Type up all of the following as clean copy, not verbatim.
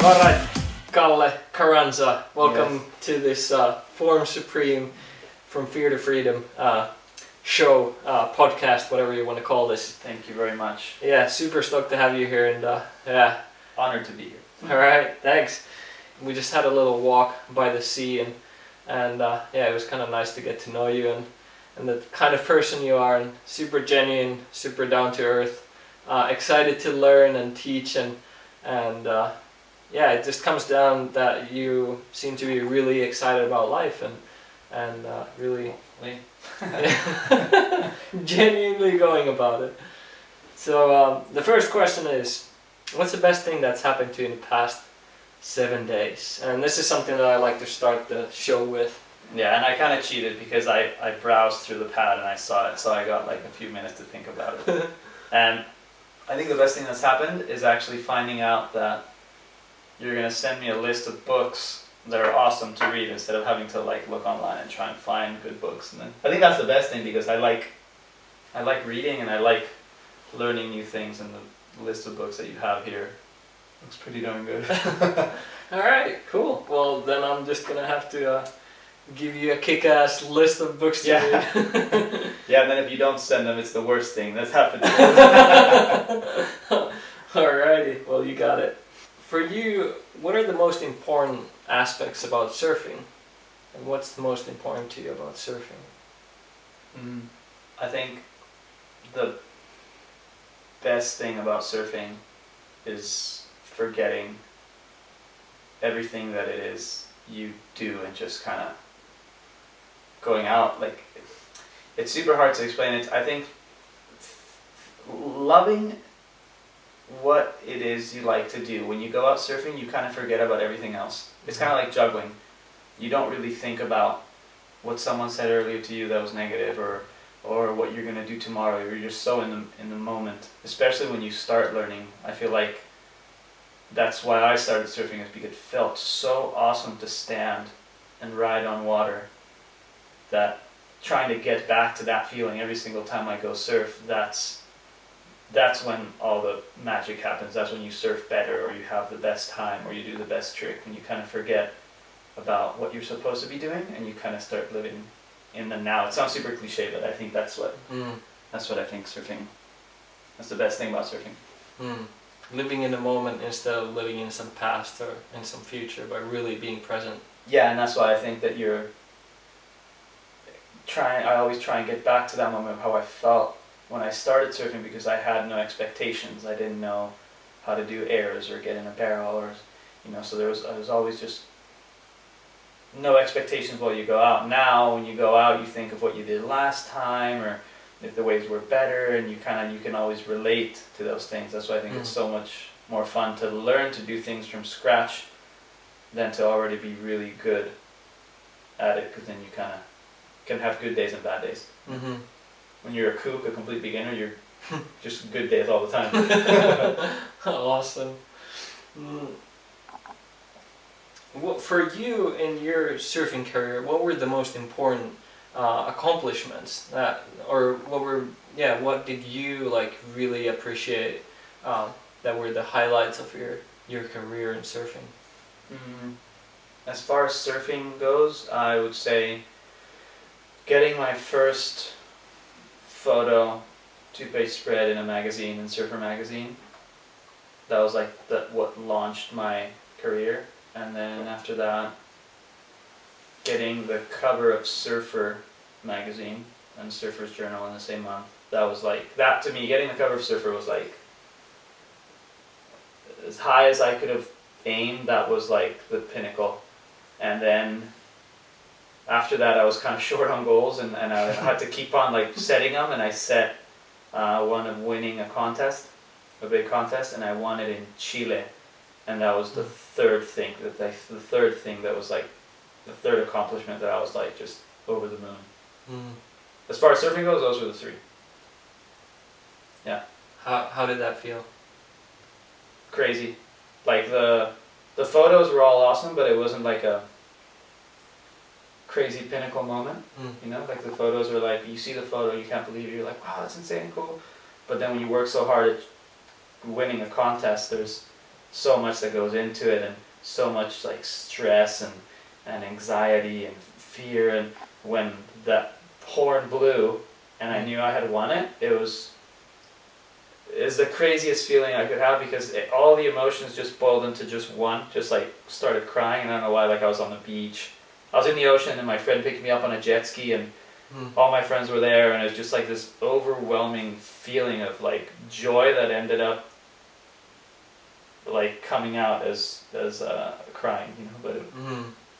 Alright, Kalle Carranza, welcome to this Form Supreme from Fear to Freedom show, podcast, whatever you want to call this. Thank you very much. Yeah, super stoked to have you here, and yeah. Honored to be here. Alright, thanks. We just had a little walk by the sea, and yeah, it was kind of nice to get to know you and the kind of person you are, and super genuine, super down to earth, excited to learn and teach, and yeah, it just comes down that you seem to be really excited about life and really genuinely going about it. So the first question is, what's the best thing that's happened to you in the past 7 days? And this is something that I like to start the show with. Yeah, and I kind of cheated because I browsed through the pad and I saw it, so I got like a few minutes to think about it. And I think the best thing that's happened is actually finding out that you're going to send me a list of books that are awesome to read instead of having to like look online and try and find good books. And then I think that's the best thing because I like reading and I like learning new things, and the list of books that you have here looks pretty darn good. Alright, cool. Well, then I'm just going to have to give you a kick-ass list of books to read. Yeah, and then if you don't send them, it's the worst thing that's happened to me. Alrighty, well, you got it. For you, what are the most important aspects about surfing? And what's the most important to you about surfing? I think the best thing about surfing is forgetting everything that it is you do and just kind of going out. Like, it's super hard to explain it. I think loving what it is you like to do. When you go out surfing, you kind of forget about everything else. It's kind of like juggling. You don't really think about what someone said earlier to you that was negative, or what you're going to do tomorrow. You're just so in the moment. Especially when you start learning. I feel like that's why I started surfing, is because it felt so awesome to stand and ride on water, that trying to get back to that feeling every single time I go surf, that's when all the magic happens. That's when you surf better, or you have the best time, or you do the best trick, and you kind of forget about what you're supposed to be doing, and you kind of start living in the now. It sounds super cliche, but I think that's what I think surfing. That's the best thing about surfing. Living in the moment instead of living in some past or in some future, but really being present. Yeah, and that's why I think that I always try and get back to that moment of how I felt when I started surfing, because I had no expectations. I didn't know how to do airs or get in a barrel, or so I was always just no expectations while you go out. Now when you go out, you think of what you did last time, or if the waves were better, and you can always relate to those things. That's why I think it's so much more fun to learn to do things from scratch than to already be really good at it, because then you kind of can have good days and bad days. When you're a kook, a complete beginner, you're just good days all the time. Awesome. What, for you in your surfing career, what were the most important accomplishments what did you like really appreciate that were the highlights of your career in surfing? As far as surfing goes, I would say getting my first photo 2-page spread in a magazine, in Surfer magazine. That was like what launched my career. And then after that, getting the cover of Surfer magazine and Surfer's Journal in the same month. That was like, that to me, getting the cover of Surfer was like, as high as I could have aimed, that was like the pinnacle. And then after that, I was kind of short on goals, and I had to keep on like setting them, and I set one of winning a contest, a big contest, and I won it in Chile. And that was the third thing that was like the third accomplishment that I was like just over the moon. As far as surfing goes, those were the three. Yeah. How did that feel? Crazy. Like the photos were all awesome, but it wasn't like a crazy pinnacle moment. Like the photos were like, you see the photo, you can't believe it, you're like, wow, that's insane cool. But then when you work so hard at winning a contest, there's so much that goes into it, and so much like stress and anxiety and fear. And when that horn blew and I knew I had won it, it was the craziest feeling I could have, because all the emotions just boiled into just one. Just like started crying, and I don't know why. Like I was on the beach, I was in the ocean, and my friend picked me up on a jet ski, and all my friends were there, and it was just like this overwhelming feeling of like joy that ended up like coming out as crying, you know. But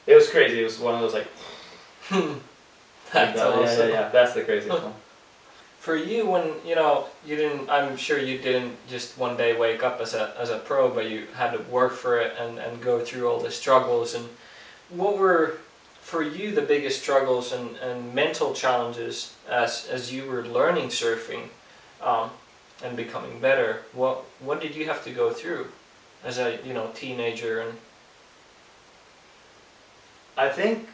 it was crazy. It was one of those like That's awesome. yeah, that's the craziest one. For you, when you know you didn't, I'm sure you didn't just one day wake up as a pro, but you had to work for it and go through all the struggles. And what were for you the biggest struggles and mental challenges as you were learning surfing and becoming better? What did you have to go through as a teenager? And I think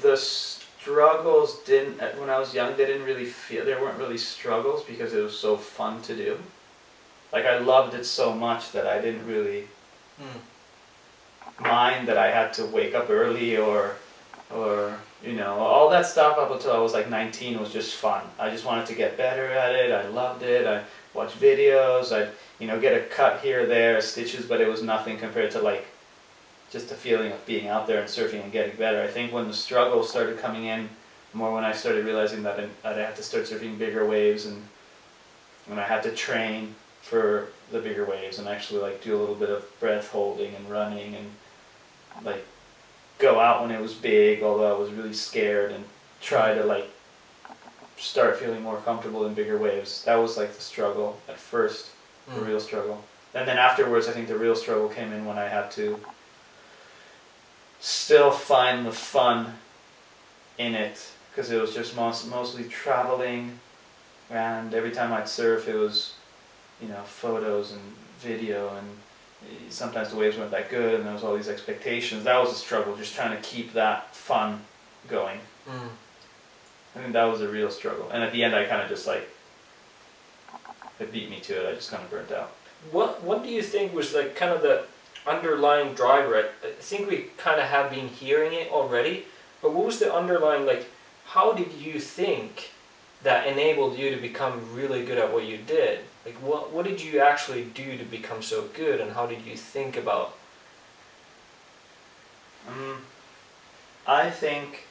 the struggles didn't, when I was young, they didn't really feel, there weren't really struggles, because it was so fun to do. Like I loved it so much that I didn't really mind that I had to wake up early or you know, all that stuff up until I was like 19 was just fun. I just wanted to get better at it. I loved it. I watched videos. I'd get a cut here or there, stitches, but it was nothing compared to like just the feeling of being out there and surfing and getting better. I think when the struggle started coming in more, when I started realizing that I had to start surfing bigger waves, and when I had to train for the bigger waves and actually like do a little bit of breath holding and running and like go out when it was big, although I was really scared, and try to like start feeling more comfortable in bigger waves. That was like the struggle at first, the real struggle. And then afterwards, I think the real struggle came in when I had to still find the fun in it, because it was just mostly traveling, and every time I'd surf it was photos and video, and sometimes the waves weren't that good, and there was all these expectations. That was a struggle, just trying to keep that fun going. I think that was a real struggle, and at the end I kind of just like, it beat me to it. I just kind of burnt out. What do you think was like kind of the underlying driver? I think we kind of have been hearing it already, but what was the underlying, like, how did you think that enabled you to become really good at what you did? Like what did you actually do to become so good, and how did you think about? I think,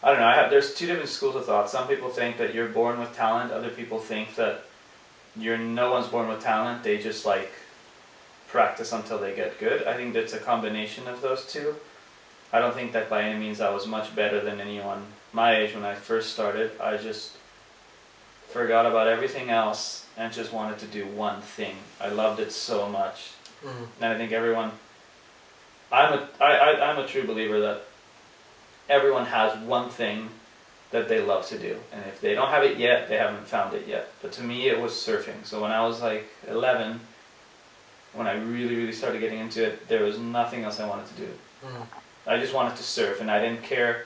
I don't know, there's two different schools of thought. Some people think that you're born with talent. Other people think that no one's born with talent. They just like practice until they get good. I think that's a combination of those two. I don't think that by any means I was much better than anyone my age when I first started. I just forgot about everything else and just wanted to do one thing. I loved it so much. And I think I'm a true believer that everyone has one thing that they love to do, and if they don't have it yet, they haven't found it yet. But to me it was surfing. So when I was like 11, when I really started getting into it, there was nothing else I wanted to do. I just wanted to surf, and I didn't care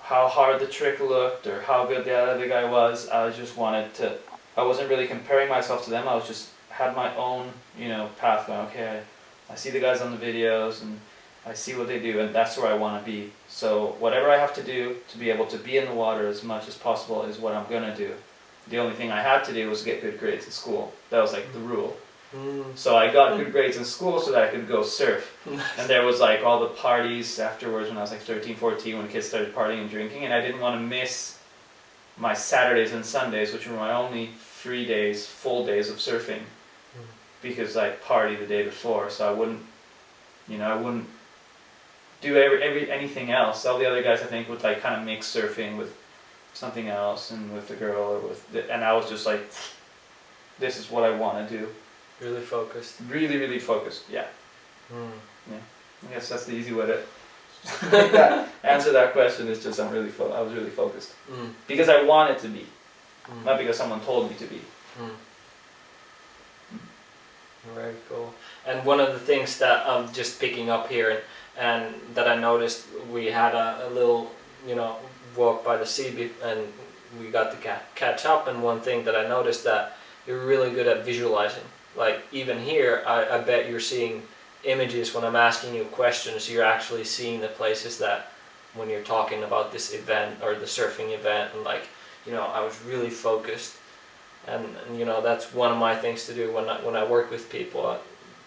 how hard the trick looked or how good the other guy was. I just wanted to, I wasn't really comparing myself to them. I was just had my own path going. Okay, I see the guys on the videos and I see what they do, and that's where I want to be. So whatever I have to do to be able to be in the water as much as possible is what I'm gonna do. The only thing I had to do was get good grades in school. That was like the rule. So I got good grades in school so that I could go surf. And there was like all the parties afterwards when I was like 13, 14, when kids started partying and drinking, and I didn't want to miss my Saturdays and Sundays, which were my only free days, full days of surfing, because I partied the day before. So I wouldn't do anything else. All the other guys I think would like kind of mix surfing with something else and with the girl or and I was just like, this is what I want to do. Really focused. Really focused. Yeah. Yeah. I guess that's the easy way to answer that question. Is just I was really focused because I wanted to be, not because someone told me to be. Very cool. And one of the things that I'm just picking up here and that I noticed, we had a little walk by the sea and we got to catch up, and one thing that I noticed that you're really good at visualizing. Like even here, I bet you're seeing images when I'm asking you questions. You're actually seeing the places that when you're talking about this event or the surfing event, and like, you know, I was really focused. And you know, that's one of my things to do when I work with people. I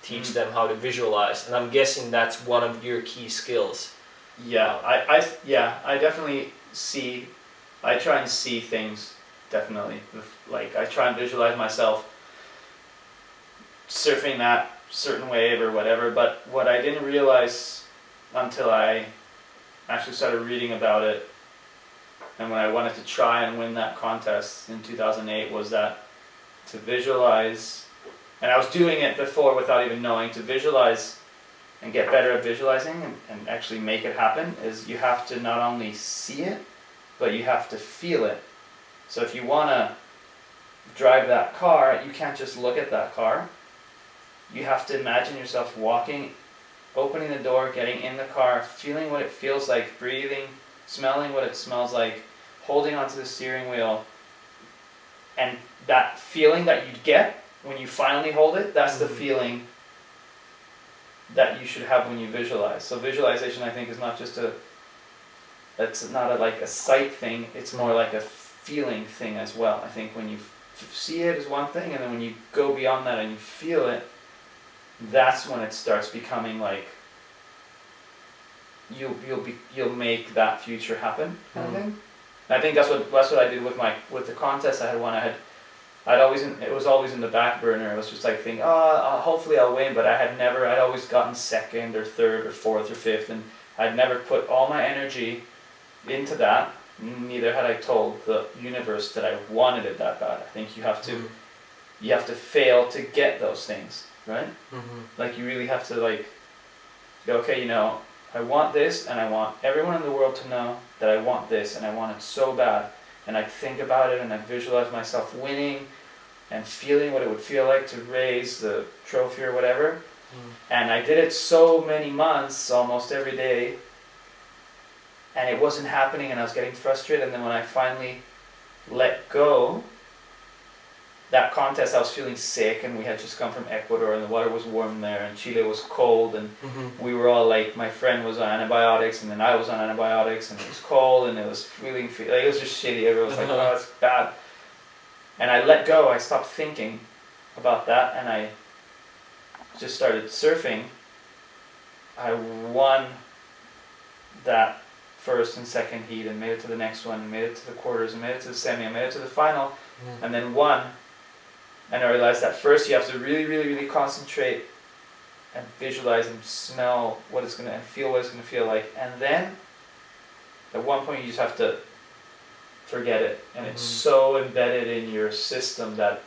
teach them how to visualize, and I'm guessing that's one of your key skills. Yeah, I definitely see. I try and see things definitely. Like I try and visualize myself surfing that certain wave or whatever. But what I didn't realize until I actually started reading about it, and when I wanted to try and win that contest in 2008, was that to visualize, and I was doing it before without even knowing, to visualize and get better at visualizing and actually make it happen, is you have to not only see it, but you have to feel it. So if you want to drive that car, you can't just look at that car. You have to imagine yourself walking, opening the door, getting in the car, feeling what it feels like, breathing, smelling what it smells like, holding onto the steering wheel, and that feeling that you get when you finally hold it, that's the feeling that you should have when you visualize. So visualization, I think, is not just it's not like a sight thing, it's more like a feeling thing as well. I think when you see it is one thing, and then when you go beyond that and you feel it, that's when it starts becoming like you'll make that future happen kind of thing. And I think that's what I did with the contest. I had one. It was always in the back burner. It was just like thinking, hopefully I'll win, but I'd always gotten second or third or fourth or fifth, and I'd never put all my energy into that. Neither had I told the universe that I wanted it that bad. I think you have to fail to get those things, right? Like you really have to like go, okay, you know, I want this, and I want everyone in the world to know that I want this, and I want it so bad. And I think about it, and I visualize myself winning and feeling what it would feel like to raise the trophy or whatever. And I did it so many months, almost every day, and it wasn't happening, and I was getting frustrated. And then when I finally let go, that contest, I was feeling sick, and we had just come from Ecuador, and the water was warm there, and Chile was cold, and we were all like, my friend was on antibiotics, and then I was on antibiotics, and it was cold, and it was feeling like, it was just shitty. Everyone was like, oh, it's bad. And I let go. I stopped thinking about that, and I just started surfing. I won that first and second heat, and made it to the next one, and made it to the quarters, and made it to the semi, and made it to the final, and then won. And I realized that first you have to really, really, really concentrate and visualize and smell what it's gonna, and feel what it's gonna feel like. And then at one point you just have to forget it. And it's so embedded in your system that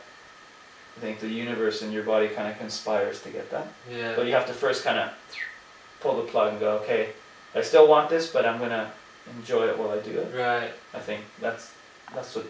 I think the universe and your body kind of conspires to get that. Yeah. But you have to first kind of pull the plug and go, okay, I still want this, but I'm gonna enjoy it while I do it. Right. I think that's what.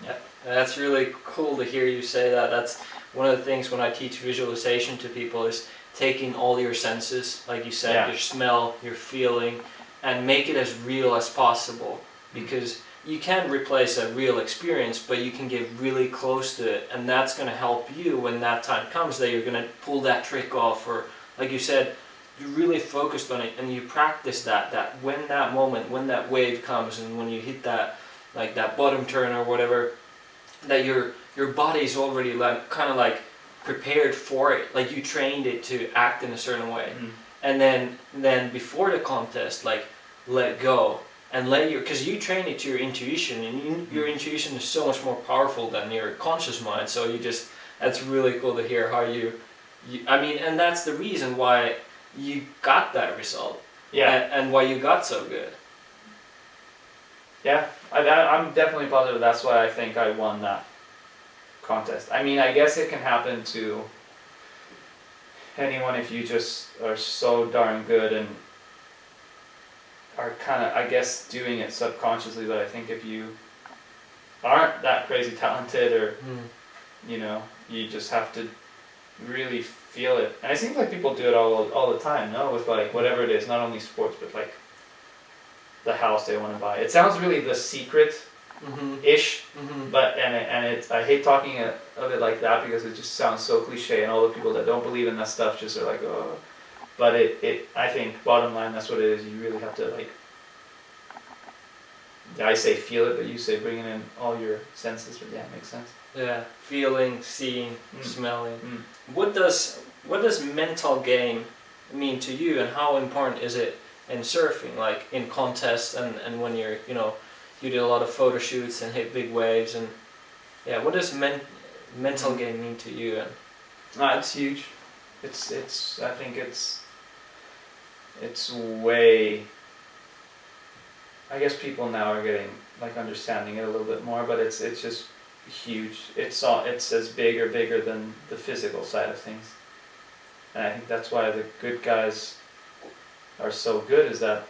Yeah. That's really cool to hear you say that. That's one of the things when I teach visualization to people is taking all your senses, like you said, your smell, your feeling, and make it as real as possible. Because you can't replace a real experience, but you can get really close to it, and that's going to help you when that time comes that you're going to pull that trick off, or like you said, you're really focused on it, and you practice that when that moment, when that wave comes, and when you hit that, like that bottom turn or whatever, that your body's already like kind of like prepared for it, like you trained it to act in a certain way. And then before the contest, like let go and let your, because you train it to your intuition, and your intuition is so much more powerful than your conscious mind. So you just, that's really cool to hear how you I mean, and that's the reason why you got that result. And why you got so good. Yeah, I'm definitely positive that's why I think I won that contest. I mean, I guess it can happen to anyone if you just are so darn good and are kind of, I guess, doing it subconsciously. But I think if you aren't that crazy talented, or you know, you just have to really feel it. And it seems like people do it all the time, no? With like whatever it is, not only sports, but like the house they want to buy. It sounds really The Secret ish. Mm-hmm. But I hate talking of it like that because it just sounds so cliche, and all the people that don't believe in that stuff just are like, oh. But I think bottom line, that's what it is. You really have to like. I say feel it, but you say bringing in all your senses. But yeah, it makes sense. Yeah, feeling, seeing, smelling. Mm. What does mental game mean to you, and how important is it in surfing, like in contests and when you're, you did a lot of photo shoots and hit big waves, and yeah, what does mental game mean to you? And It's huge. I think it's way. I guess people now are getting like understanding it a little bit more, but it's just huge. It's as big or bigger than the physical side of things, and I think that's why the good guys are so good. Is that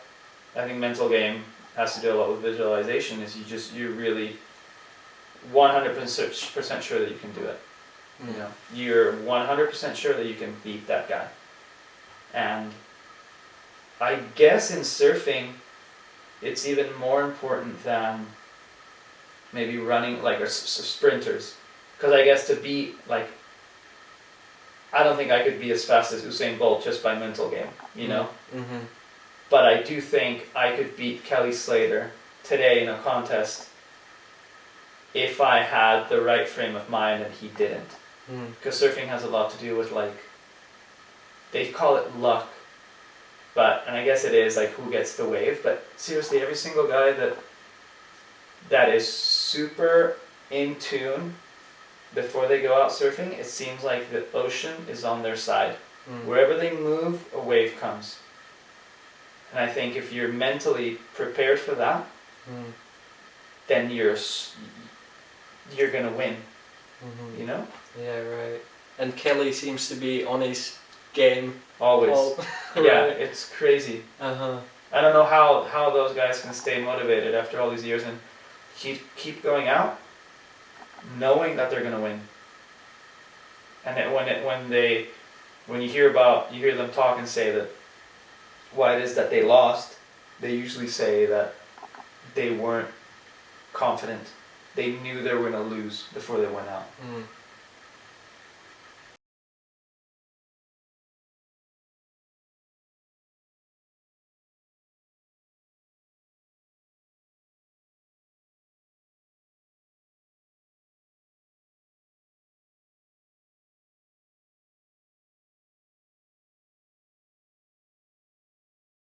I think mental game has to do a lot with visualization. Is you're really 100% sure that you can do it. You're 100% sure that you can beat that guy, and I guess in surfing, it's even more important than maybe running like sprinters, because I guess to beat like I don't think I could be as fast as Usain Bolt just by mental game, Mm-hmm. But I do think I could beat Kelly Slater today in a contest if I had the right frame of mind and he didn't, because surfing has a lot to do with like they call it luck. And I guess it is like who gets the wave, but seriously, every single guy that is super in tune before they go out surfing, it seems like the ocean is on their side. Wherever they move, a wave comes. And I think if you're mentally prepared for that, then you're gonna win. Yeah, right. And Kelly seems to be on his game. Always. Yeah, right. it's crazy. Uh-huh. I don't know how those guys can stay motivated after all these years and keep going out, knowing that they're gonna win. And then when you hear them talk and say that why it is that they lost, they usually say that they weren't confident. They knew they were gonna lose before they went out.